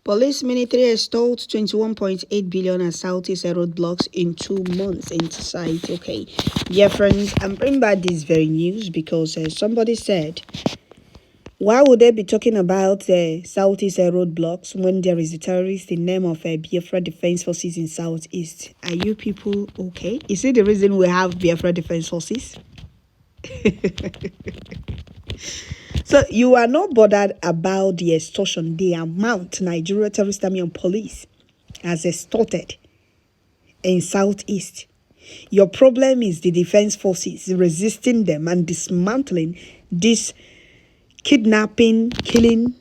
Police military extolled 21.8 billion as Southeast roadblocks in 2 months in society. Okay, dear friends, I'm bringing back this very news because somebody said, why would they be talking about Southeast roadblocks when there is a terrorist in name of Biafra Defense Forces in Southeast? Are you people okay? Is it the reason we have Biafra Defense Forces? So you are not bothered about the extortion, the amount Nigeria Terrorist Army and Police has extorted in Southeast. Your problem is the defense forces resisting them and dismantling this kidnapping, killing,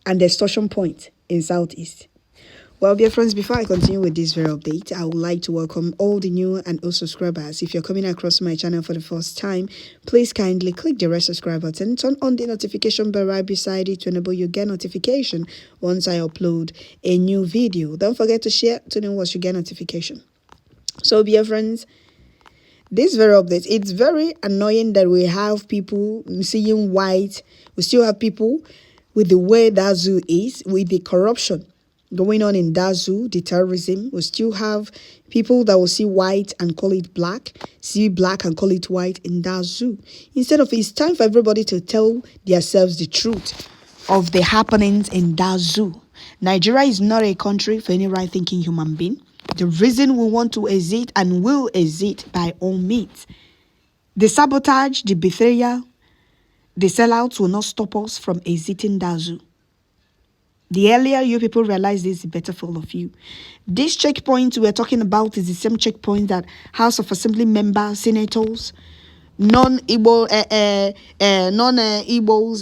and extortion point in Southeast. Well, dear friends, before I continue with this very update, I would like to welcome all the new and old subscribers. If you're coming across my channel for the first time, please kindly click the red subscribe button, turn on the notification bell right beside it to enable you get notification once I upload a new video. Don't forget to share to know once you get notification. So, dear friends, this very update, it's very annoying that we have people seeing white. We still have people with the way that zoo is, with the corruption going on in that zoo, the terrorism. We still have people that will see white and call it black, see black and call it white in that zoo. Instead of, it's time for everybody to tell themselves the truth of the happenings in that zoo. Nigeria is not a country for any right-thinking human being. The reason we want to exit and will exit by all means. The sabotage, the betrayal, the sellouts will not stop us from exiting that zoo. The earlier you people realize this, the better for all of you. This checkpoint we're talking about is the same checkpoint that House of Assembly members, senators, non-Igbos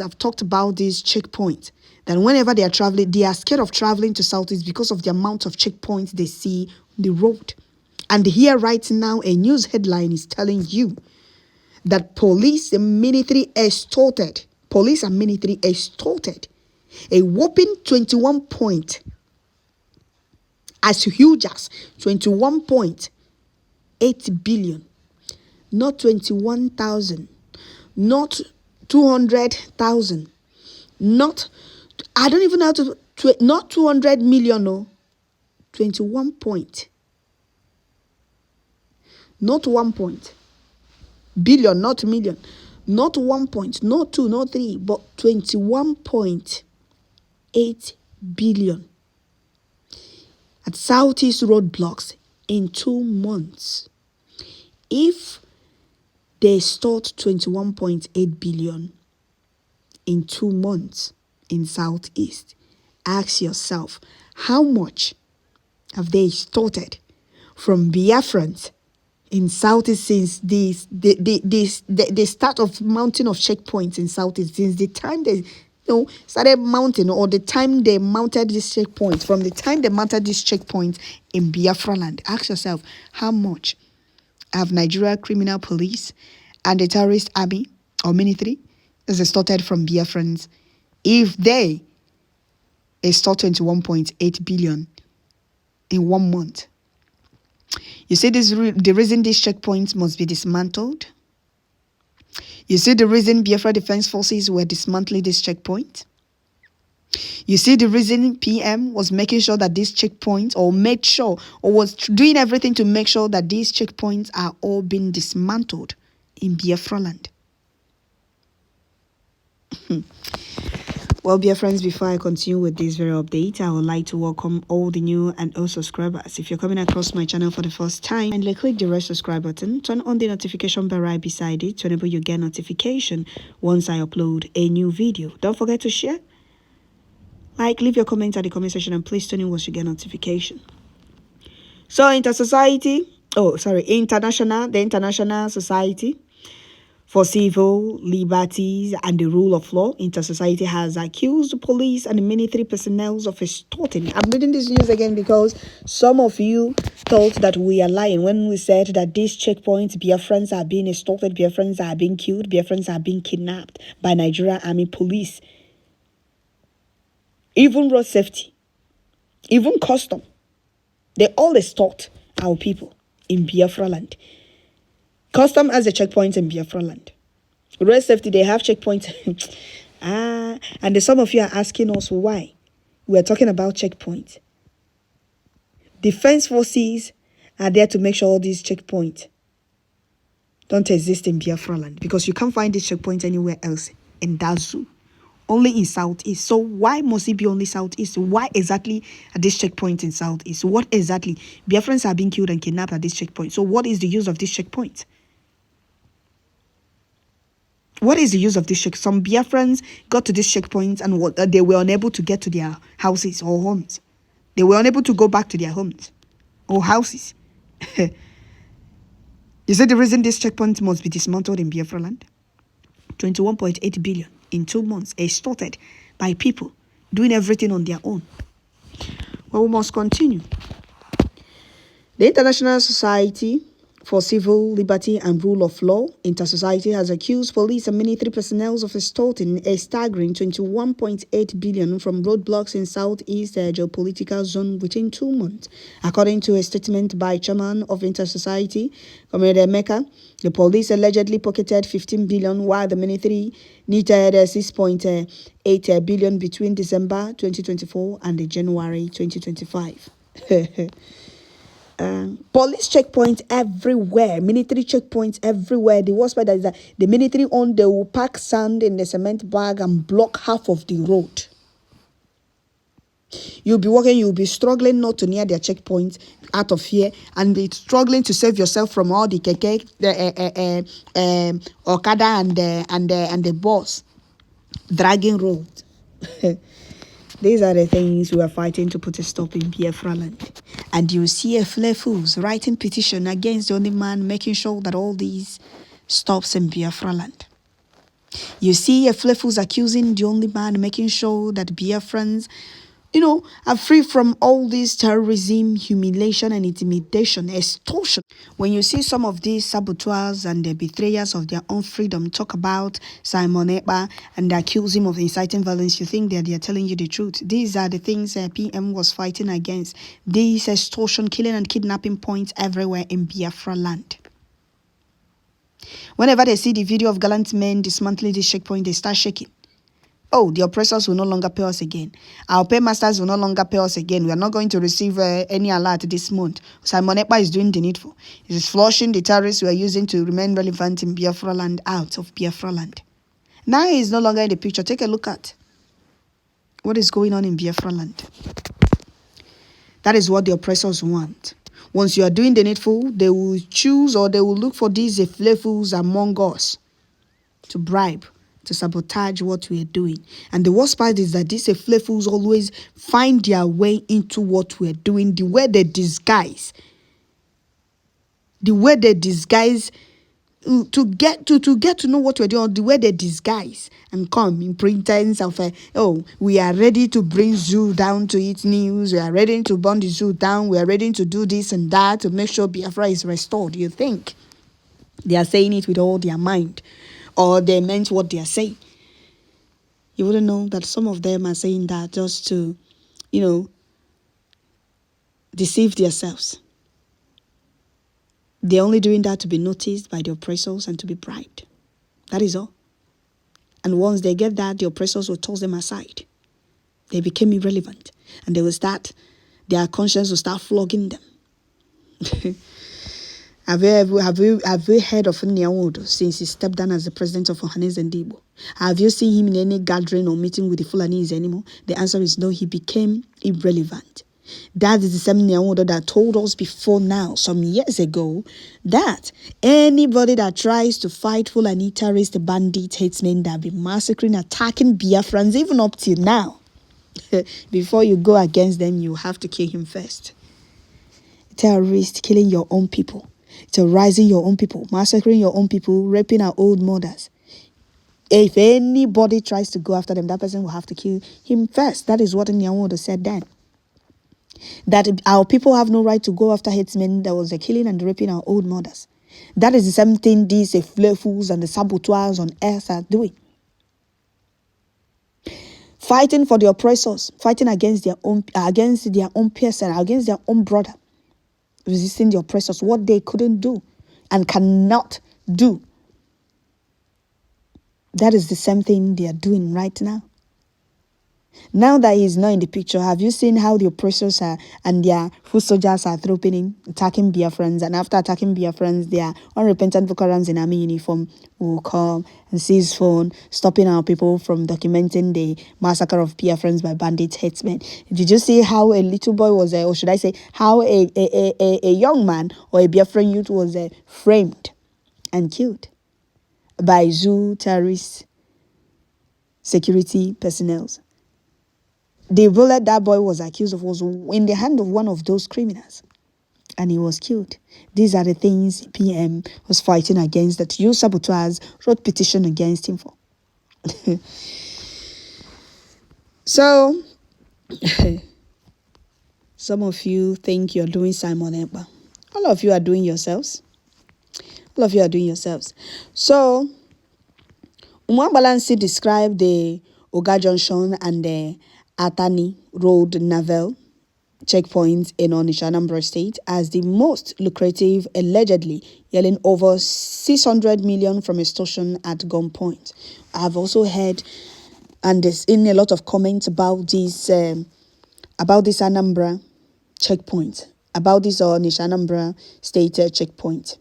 have talked about this checkpoint. That whenever they are traveling, they are scared of traveling to Southeast because of the amount of checkpoints they see on the road. And here right now, a news headline is telling you that police and military extorted a whopping 21 point, as huge as 21.8 billion, not 21,000, not 200,000, not, I don't even know how to, not 200 million, no, 21 point, not 1 point, billion, not million, not 1 point, not 2, not 3, but 21.8 billion at Southeast roadblocks in 2 months. If they extort 21.8 billion in 2 months in Southeast, ask yourself, how much have they extorted from Biafrans in Southeast since the start of mounting of checkpoints in Southeast, since the time they started mounting, or the time they mounted this checkpoint, from the time they mounted this checkpoint in Biafra land? Ask yourself, how much have Nigeria criminal police and the terrorist army or military is extorted from Biafrans if they extort 21.8 billion in 1 month? You see the reason these checkpoints must be dismantled? You see the reason Biafra Defense Forces were dismantling this checkpoint? You see the reason PM was making sure that these checkpoints, or made sure, or was doing everything to make sure that these checkpoints are all being dismantled in Biafra land. Well, dear friends, before I continue with this very update, I would like to welcome all the new and old subscribers. If you're coming across my channel for the first time, kindly click the red subscribe button, turn on the notification bell right beside it to enable you get notification once I upload a new video. Don't forget to share, like, leave your comments at the comment section, and please turn in once you get notification. So, the International Society for Civil Liberties and the Rule of Law, Internetsociety, has accused the police and the military personnel of extorting. I'm reading this news again because some of you thought that we are lying when we said that these checkpoints, Biafrans are being extorted, Biafrans are being killed, Biafrans are being kidnapped by Nigeria Army Police. Even road safety, even custom, they all extort our people in Biafra land. Custom has a checkpoint in Biafra land. Road safety, they have checkpoints. And some of you are asking us why. We're talking about checkpoints. Defense forces are there to make sure all these checkpoints don't exist in Biafra land, because you can't find this checkpoint anywhere else in that zoo. Only in Southeast. So why must it be only Southeast? Why exactly at this checkpoint in Southeast? What exactly? Biafrans are being killed and kidnapped at this checkpoint. So what is the use of this checkpoint? What is the use of this checkpoint? Some Biafrans got to this checkpoint and they were unable to get to their houses or homes. They were unable to go back to their homes or houses. Is it the reason this checkpoint must be dismantled in Biafra land? 21.8 billion in 2 months extorted by people doing everything on their own. Well, we must continue. The International Society for Civil Liberty and Rule of Law, Intersociety, has accused police and military personnel of extorting a staggering 21.8 billion from roadblocks in Southeast geopolitical zone within 2 months. According to a statement by chairman of Intersociety, Comrade Emeka, the police allegedly pocketed 15 billion while the military needed 6.8 billion between December 2024 and January 2025. Police checkpoints everywhere, military checkpoints everywhere. The worst part is that the military they will pack sand in the cement bag and block half of the road. You'll be walking, you'll be struggling not to near their checkpoint out of fear, and be struggling to save yourself from all the keke, Okada and the bus dragging road. These are the things we are fighting to put a stop in Biafra land. And you see a flare fools writing petition against the only man making sure that all these stops in Biafra land. You see a flare fools accusing the only man making sure that Biafrans, are free from all this terrorism, humiliation and intimidation, extortion. When you see some of these saboteurs and the betrayers of their own freedom talk about Simon Ekpa and accuse him of inciting violence, you think that they are telling you the truth. These are the things PM was fighting against. These extortion, killing and kidnapping points everywhere in Biafra land. Whenever they see the video of gallant men dismantling this checkpoint, they start shaking. Oh, the oppressors will no longer pay us again. Our paymasters will no longer pay us again. We are not going to receive any alert this month. Simon Ekpa is doing the needful. He is flushing the terrorists we are using to remain relevant in Biafra land out of Biafra land. Now he is no longer in the picture. Take a look at what is going on in Biafra land. That is what the oppressors want. Once you are doing the needful, they will choose or they will look for these fools among us to bribe, to sabotage what we are doing. And the worst part is that these fools always find their way into what we are doing, the way they disguise to get to know what we're doing, the way they disguise and come in pretense of we are ready to bring zoo down to eat news, we are ready to burn the zoo down, we are ready to do this and that to make sure Biafra is restored. You think they are saying it with all their mind, or they meant what they are saying? You wouldn't know that some of them are saying that just to, deceive themselves. They're only doing that to be noticed by the oppressors and to be bribed. That is all. And once they get that, the oppressors will toss them aside. They became irrelevant. And their conscience will start flogging them. Have you heard of Nyawodo since he stepped down as the president of Ohanes and Igbo? Have you seen him in any gathering or meeting with the Fulanese anymore? The answer is no, he became irrelevant. That is the same Nyawodo that told us before now, some years ago, that anybody that tries to fight Fulani terrorist bandit headsmen that be massacring, attacking Biafrans, even up till now, before you go against them, you have to kill him first. Terrorist killing your own people, terrorizing your own people, massacring your own people, raping our old mothers. If anybody tries to go after them, that person will have to kill him first. That is what Nyawodo said then. That our people have no right to go after headsmen that was killing and raping our old mothers. That is the same thing these fools and the saboteurs on earth are doing. Fighting for the oppressors, fighting against their own person, against their own brother. Resisting the oppressors, what they couldn't do and cannot do. That is the same thing they are doing right now. Now that he's not in the picture, have you seen how the oppressors are and their foot soldiers are trooping in, attacking Biafrans? And after attacking Biafrans, their unrepentant Boko Harams in army uniform will come and seize phone, stopping our people from documenting the massacre of Biafrans by bandit headsmen. Did you see how a little boy was, or should I say, how a young man or a Biafran youth was framed and killed by zoo terrorist security personnel? The bullet that boy was accused of was in the hand of one of those criminals, and he was killed. These are the things PM was fighting against, that you Sabotage wrote petition against him for. So, some of you think you're doing Simon Ekpa. All of you are doing yourselves. All of you are doing yourselves. So, Balansi described the Oga Junction and the Atani Road Naval checkpoints in Onitsha, Anambra State as the most lucrative, allegedly yelling over 600 million from extortion at gunpoint. I've also heard and there's in a lot of comments about this Anambra checkpoint, about this Onitsha, Anambra State checkpoint.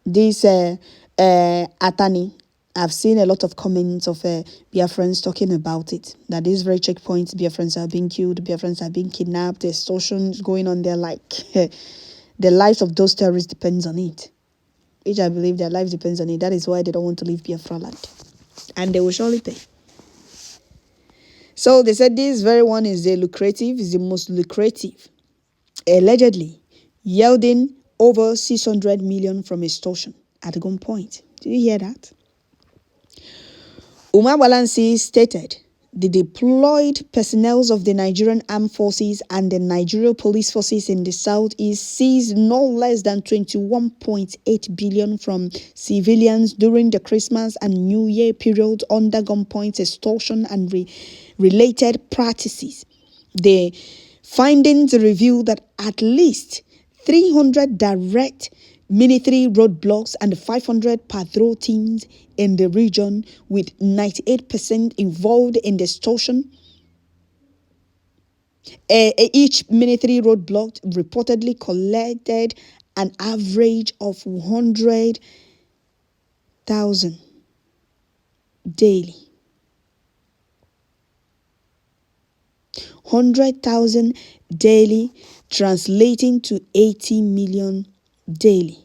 This Atani, I've seen a lot of comments of Biafrans talking about it, that these very checkpoints, Biafrans are being killed, Biafrans are being kidnapped, extortion is going on there, like the lives of those terrorists depends on it. Which I believe their lives depends on it. That is why they don't want to leave Biafra land. And they will surely pay. So they said this very one is the most lucrative, allegedly yielding over 600 million from extortion at gunpoint. Did you hear that? Umar Balansi stated the deployed personnel of the Nigerian Armed Forces and the Nigerian Police Forces in the Southeast seized no less than 21.8 billion from civilians during the Christmas and New Year period under gunpoint, extortion and related practices. The findings reveal that at least 300 direct military roadblocks and 500 patrol teams in the region, with 98% involved in the extortion. Each military roadblock reportedly collected an average of 100,000 daily. 100,000 daily, translating to 80 million daily.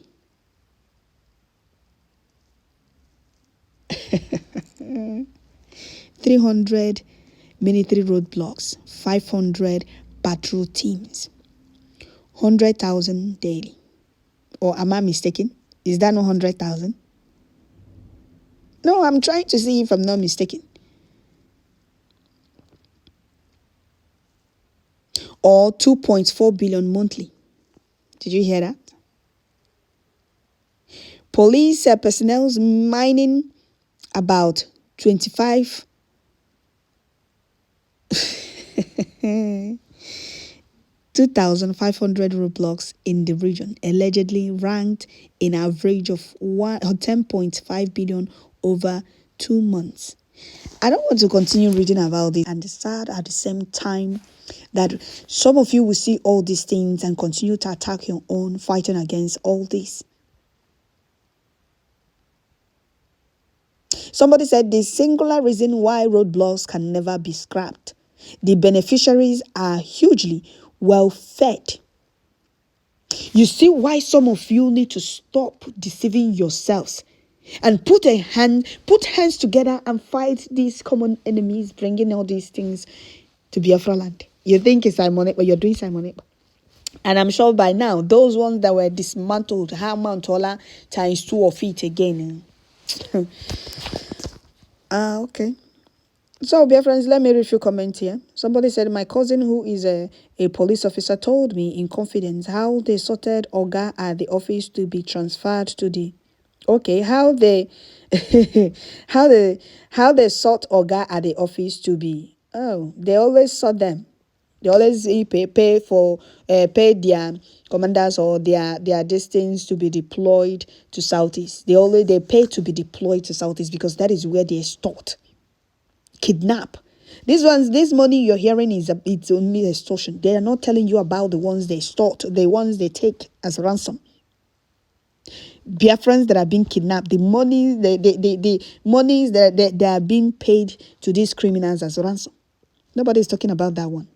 $300 military roadblocks, 500 patrol teams, 100,000 daily. Or am I mistaken? Is that not 100,000? No, I'm trying to see if I'm not mistaken. Or 2.4 billion monthly. Did you hear that? Police personnel mining about 2,500 roadblocks in the region, allegedly ranked in average of 10.5 billion over 2 months. I don't want to continue reading about this, and it's sad at the same time that some of you will see all these things and continue to attack your own, fighting against all this. Somebody said the singular reason why roadblocks can never be scrapped. The beneficiaries are hugely well fed. You see why some of you need to stop deceiving yourselves and put hands together and fight these common enemies, bringing all these things to Biafra land. You think it's Simon Ekpa, but you're doing Simon Ekpa. And I'm sure by now, those ones that were dismantled, Mantola times 2 of it again. Okay. So, dear friends, let me read a few comments here. Somebody said, my cousin who is a police officer told me in confidence how they sorted Oga at the office to be transferred to the... Okay, how they how they sort Oga at the office to be... Oh, they always sort them. They always pay for pay their commanders or their destinies to be deployed to Southeast. They pay to be deployed to Southeast because that is where they extort, kidnap, This money you're hearing it's only extortion. They are not telling you about the ones they extort, the ones they take as ransom. Biafrans that are being kidnapped, the monies that are being paid to these criminals as ransom. Nobody is talking about that one.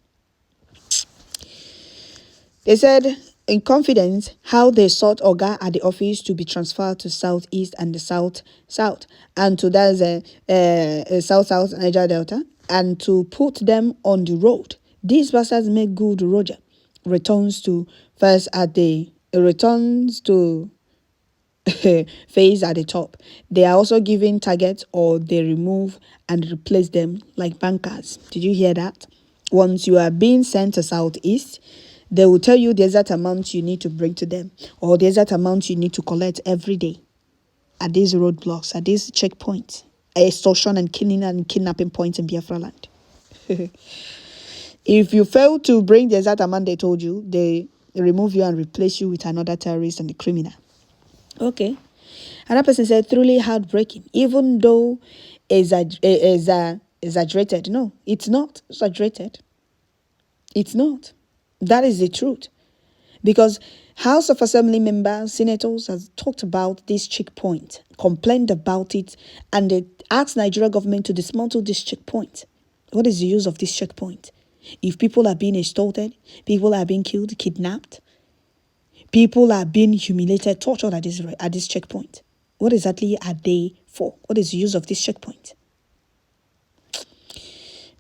They said in confidence how they sought Oga at the office to be transferred to Southeast and the South, and to South Niger Delta, and to put them on the road. These bastards make good. Roger returns to phase at the top. They are also given targets, or they remove and replace them like bankers. Did you hear that? Once you are being sent to Southeast, they will tell you the exact amount you need to bring to them, or the exact amount you need to collect every day at these roadblocks, at these checkpoints, extortion and kidnapping points in Biafra land. If you fail to bring the exact amount they told you, they remove you and replace you with another terrorist and a criminal. Okay. Another person said, truly heartbreaking, even though exaggerated. No, it's not exaggerated. It's not. That is the truth. Because House of Assembly members, senators have talked about this checkpoint, complained about it, and they asked Nigeria government to dismantle this checkpoint. What is the use of this checkpoint? If people are being extorted, people are being killed, kidnapped, people are being humiliated, tortured at this checkpoint, what exactly are they for? What is the use of this checkpoint?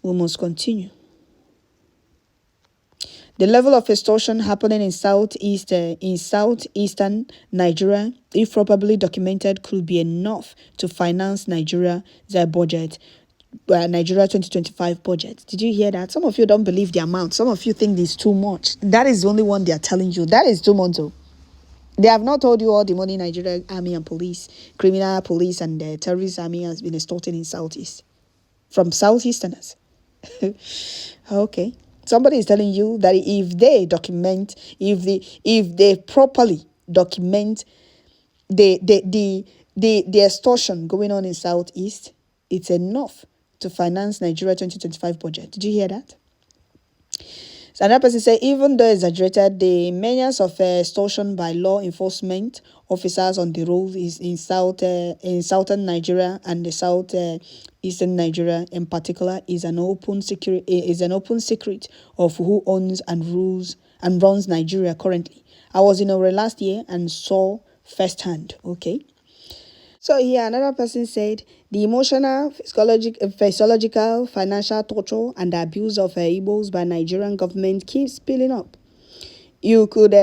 We must continue. The level of extortion happening in southeastern Nigeria, if properly documented, could be enough to finance Nigeria's budget, Nigeria 2025 budget. Did you hear that? Some of you don't believe the amount. Some of you think it's too much. That is the only one they are telling you. That is too much. They have not told you all the money Nigeria army and police, criminal police and the terrorist army has been extorting in Southeast from Southeasterners. Okay. Somebody is telling you that if they properly document the extortion going on in Southeast, it's enough to finance Nigeria 2025 budget. Did you hear that? So another person said, even though exaggerated, the menace of extortion by law enforcement officers on the road is in southern Nigeria and the southeastern Nigeria in particular is an open secret of who owns and runs Nigeria currently. I was in Ôré last year and saw firsthand. Okay. So here another person said the emotional, physiological, financial torture and the abuse of Igbos by Nigerian government keeps piling up. You could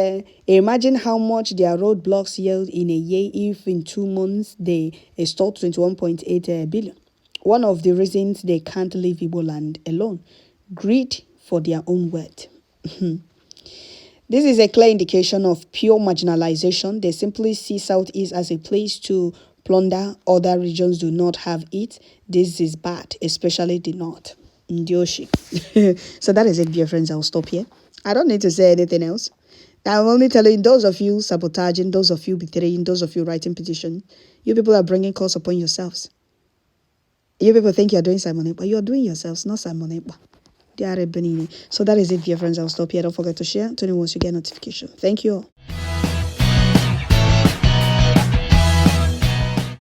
imagine how much their roadblocks yield in a year if in 2 months they extort 21.8 billion. One of the reasons they can't leave Igbo land alone, greed for their own wealth. This is a clear indication of pure marginalization. They simply see Southeast as a place to plunder. Other regions do not have it. This is bad, especially the North. Ndioshi. So that is it, dear friends. I'll stop here. I don't need to say anything else. I'm only telling those of you sabotaging, those of you betraying, those of you writing petition, you people are bringing calls upon yourselves. You people think you're doing Simon Ekpa. You're doing yourselves, not Simon Ekpa. So that is it, dear friends. I'll stop here. Don't forget to share. Tell me once you get notification. Thank you all.